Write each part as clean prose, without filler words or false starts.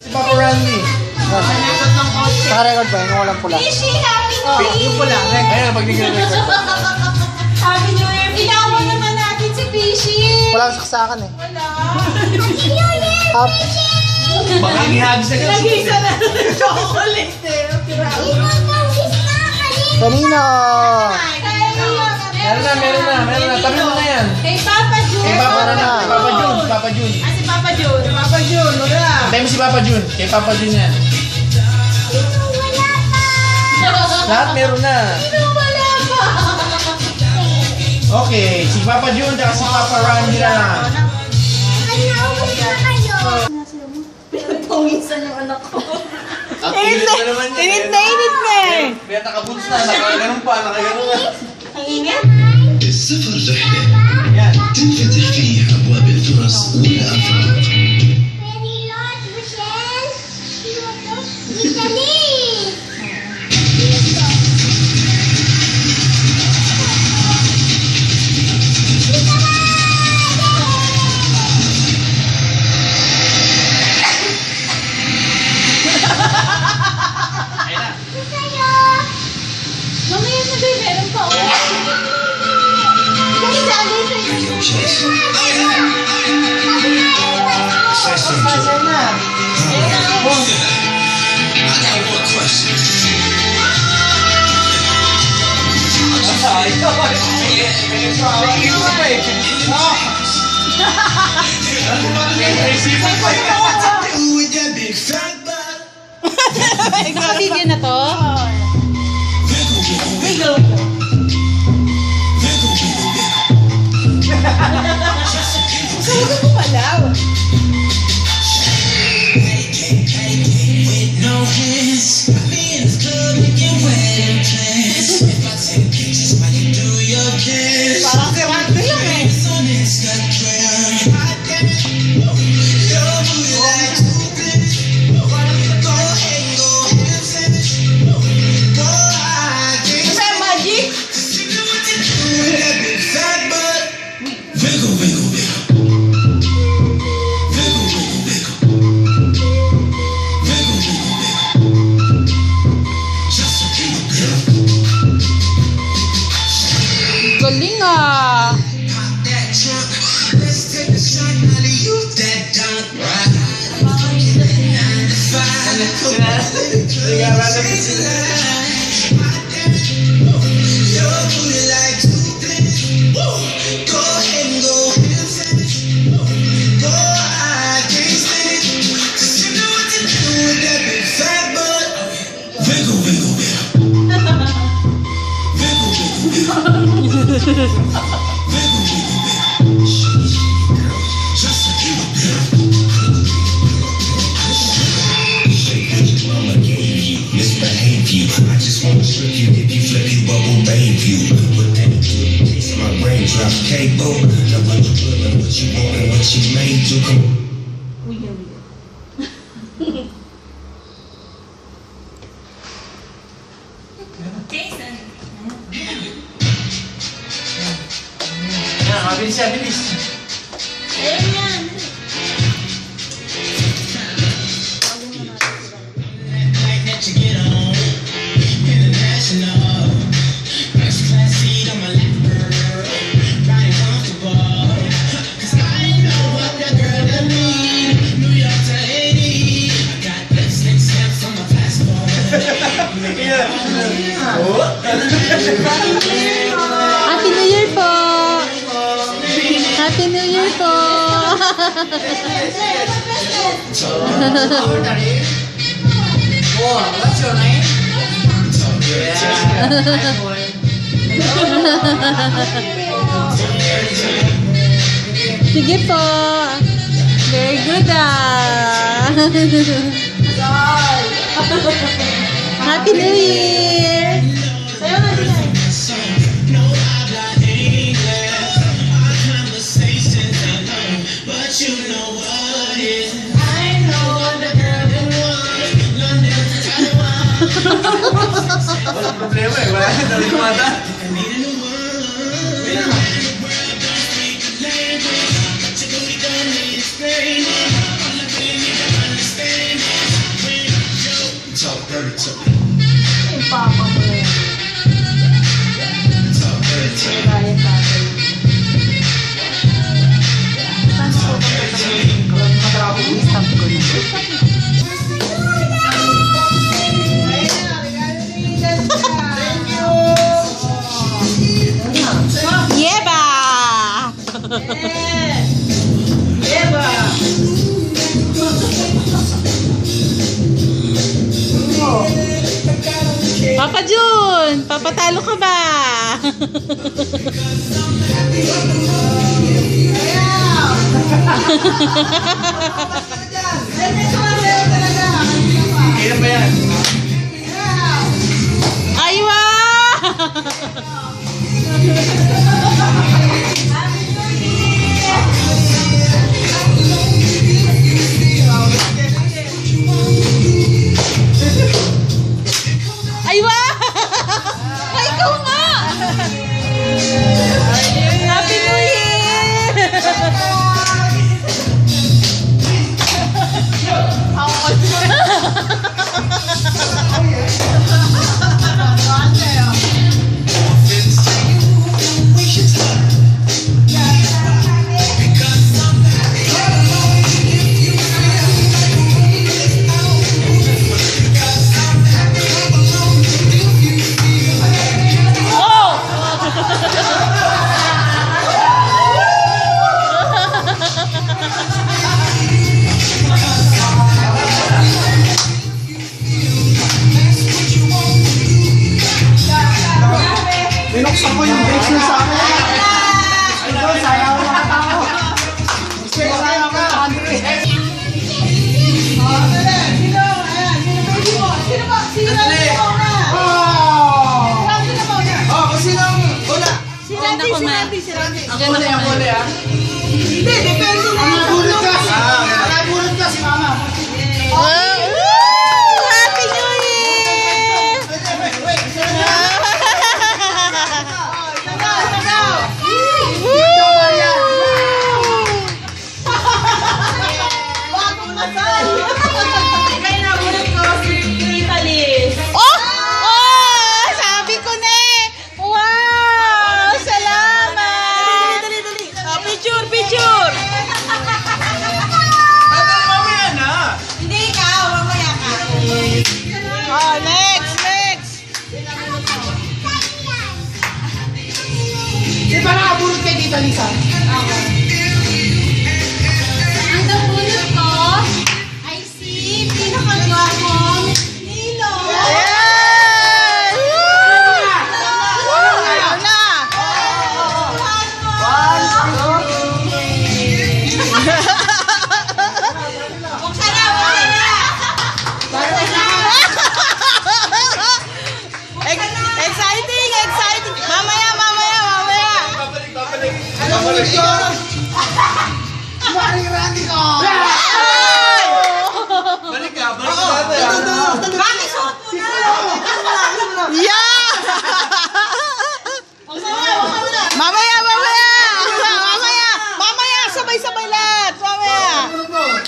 Si Papa Randy. Naka-record ba? Yung walang pula. Fishy, happy New Year! Yung pula. Ayun, pag nag-record. Happy New Year! Inawa naman natin si Fishy! Walang saksakan eh. Wala. Up. Baka inihagis na Nag-isa na ng chocolate eh. Kanina. Meron na. Tabi mo na yan. Kay Papa Jun. Kay Papa Meron na. Papa Jun. Ah, si Papa Jun. Papa Jun, wala. Tayo mo si Papa Jun. Kay Papa Jun yan. Lahat meron na. Wala pa. Okay, si Papa Jun at si Papa Randy na lang. Pinagpawisan yung anak ko. Ang init na naman yan. Init na eh. Kaya nakaboots na. Nakaganon pa. Nakaganon na. Ang init? السفر رحلة Yan. تنفتح فيه أبواب الفرص والآفاق. Mamaya na din, meron pa oh. اليوم جاهز. Pasensya na. Video na to? Saan ko palaw? Parang sirante lang eh. Kasi magic? Galing ah! Misbehave you. I just wanna strip you, if you flip you, I will bathe you. But then taste my raindrop cable. Now what you feeling, what you want, and what you made to come. Yan, mabilis siya, bilis. Happy New Year po! Happy New Year po! What's your name? Sige po! Very good ah! Happy New Year! Sayo na din ay. Walang problema eh. Wala ka talagang mata. dirty to me. Yung papa mo yun. Talk dirty to me. Ryan tatay. Saan ko ba tatanggalin ko? Mag-stop ko na. Yeba! Yeba! Papa Jun! Papatalo ka ba? Kailan ba yan? Aywa! Aywa! Ay, ikaw nga! Happy New Year! Binuksan ko yung brakes niya sa akin. Ito, sayaw na ako. Sayaw ka. Ganda ko na. Muli, ang muli ah. Hindi, depende na. Nabulot ka. Nabulot ka si mama. Happy New Year! Oh! Oh! Sabi ko na eh! Wow! Salamat! Dali! Picture! Madali, mamaya na. Hindi ikaw, mamaya ka. Oh, next! Di ba nakabulot kay Tita Lisa? Ang nabulot ko ay si pinakagwapong Nilo. Ayan! Ayaw na! Buksan na! Exciting! Mamaya! Babalik ko. Marirani ko! Balik ka natin ah. Bakit suot mo na? Yeah! Mamaya! Sabay-sabay lahat! Mamaya!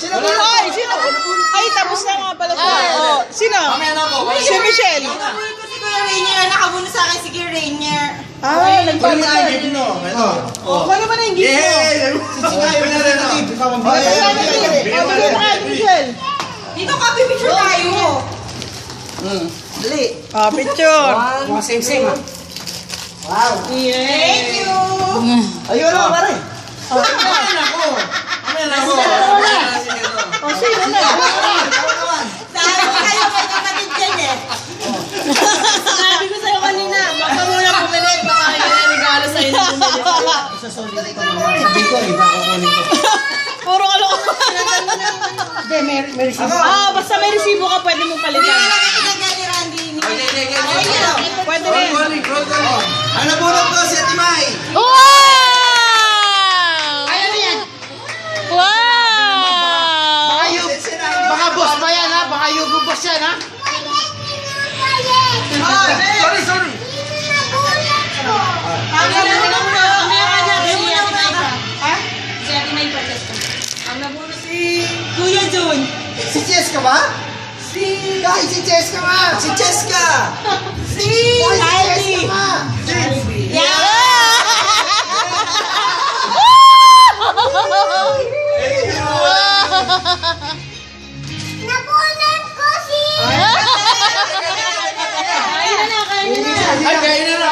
Ay, sino? Ay, tapos na nga pala siya. Oh, sino? Mamaya na ako. Si Michelle. Nabulot ko si Kuya Rainier. Nakabuno sa akin si Kuya Rainier. Ah, Ito yung gift no. Ito. Oh, ano ba na yung gift mo? Sisingay na rin ako. Bigyan mo kaya ni Michelle. Dito ka, pipicture tayo. Dali. Ah, picture. Mga same-same ha. Wow. Thank you. Ayun na pare. Mamaya na ako. Oh, sino na? Sabi ko kayo may kapatid dyan eh. Sabi ko sa'yo kanina, baka muna bumili. Baka yun ang regalo sa'yo na bumili. Sabi ko, iba ako kunin ko. Puro kalokohan. Hindi, may resibo. Ah, basta may resibo ka, pwede mong Hindi palitan. wala ka tinagyan ni Randy. Pwede na yan. Ano bunot ko si Ate Mai? Wow! Baka boss pa yan ha. Baka yugo boss yan ha. Sorry. Ang nabunot si Kuya Jun. Si Jess ka ba? Guys, si Cheska nga! Si Cheska! Si Guys, si Kylie. Cheska nga! Napunan ko si... Ay, kain na.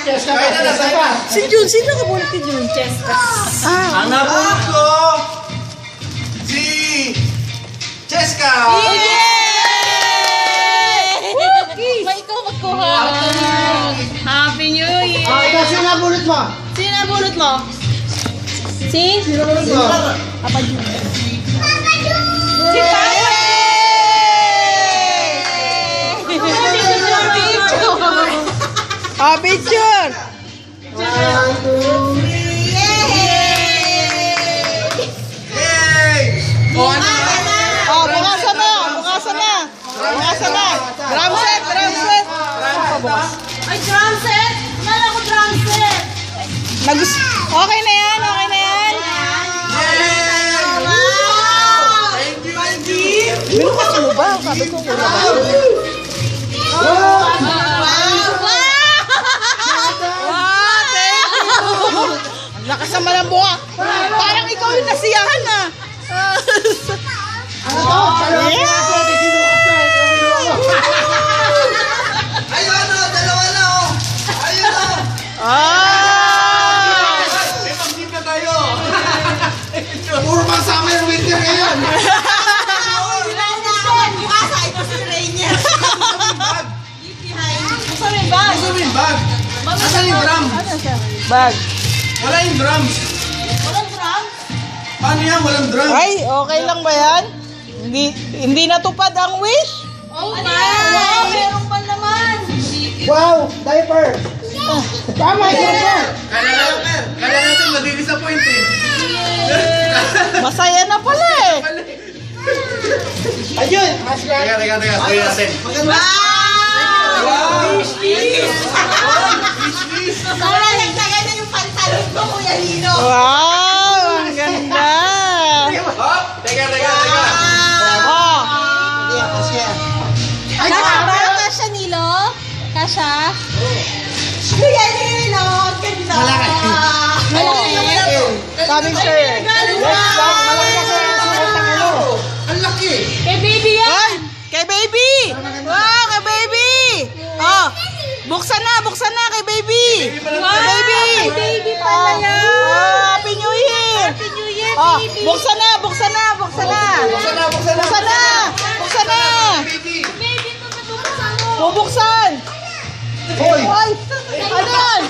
Cheska pa, Cheska pa! Si Jun, sino kabulot ni Jun? Cheska. Ah. Ang nabulot ko, si Cheska! May ikaw magkuha. Happy New Year! Ah, ikaw sino nabulot mo? Sino nabulot mo? Si? Sino nabulot mo? Papa Jun. Si Papa! Ah, picture. 1, 2, 3. Yay! O, ano na? Oh, bukasan na. Bukasan na. Bukasan na. Drum set, drum set. Ay, drum set! Nala ko drum set! Okay na yan, okay na yan. Yay! Wow! Thank you! Binukas mo ba? Sabi ko, wala ba? Wow! Wow, thank you. Ang lakas naman ang bunga. Parang ikaw yung nasiyahan na. Ano to? Dalawa Yeah. piraso, sinukat ko. Ayun na, dalawa na oh! Ayun na! Ah! May pang-tip na tayo! Puro pang summer winter ngayon. Bukasa, ito si Rainier. Gusto mo yung bag? Gusto mo yung bag? Asan yung drum? Ano siya? Bag. Wala yung drums! Walang drum? Paano yan? Walang drums? Ay, okay lang ba yan? Hindi natupad ang wish? Oh, wow! Meron pa naman! Wow, diaper. Tama, diaper. Kala natin madi-disappoint eh. Masaya na pala eh. Ayun, masya. Teka. Kuya Sen. Wow! Wish list! Wala, nagtagay na yung pantalon ko, Kuya Lino. Wow, ang ganda. Hop! Teka. Oh, Hindi, masya. Ay, Kasha ba? grabe. Kasha, Nilo? Kasha? Kuya Lino, ang ganda. malaki. Coming sir. Malaki kasi ang suot ng ano. Ang laki! Kay baby yan! Ay, kay baby. Wow, kay baby. Oh, buksan na kay baby. Kay baby. Baby pala yan! Oh, Happy New Year. Happy New Year, Oh, baby! buksan na. Buksan na! Buksan na. Baby! Baby, ito nabuksan mo! Bubuksan. Hoy, Ay, ano yan?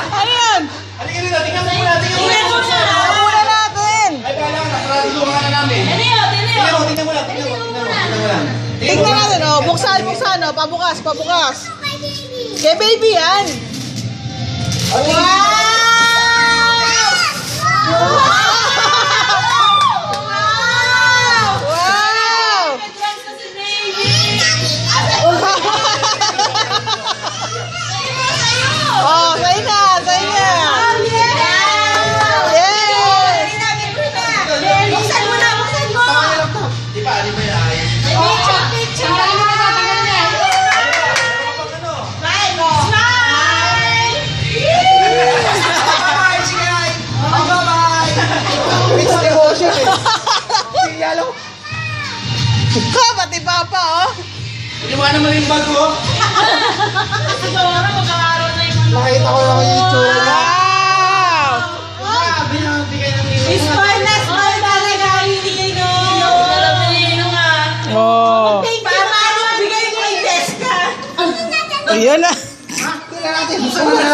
Ano yan? Halika dito, tingnan mo muna! Tingnan mo na! Muna natin. Ay, kala ka, nakarado ka na namin. Daliyo! Tingnan mo lang. Tingnan natin, oh. Buksan, oh. Pabukas. Kay baby yan. Wow! Wow! Nag-dance na si baby! Oh, sa'yo na. Yay! Buksan mo na! Di ba, ano ba yan? Picture! it's devotion eh. Yellow. Ha, pati papa, oh. Iwanan mo yung bag ko. Nakita ko lang yung itsura niya. Wow! Smile na talaga ang ibigay no! Oh. Paano bigay mo kay Jessica? Ayan na. Tingnan natin, buksan mo na.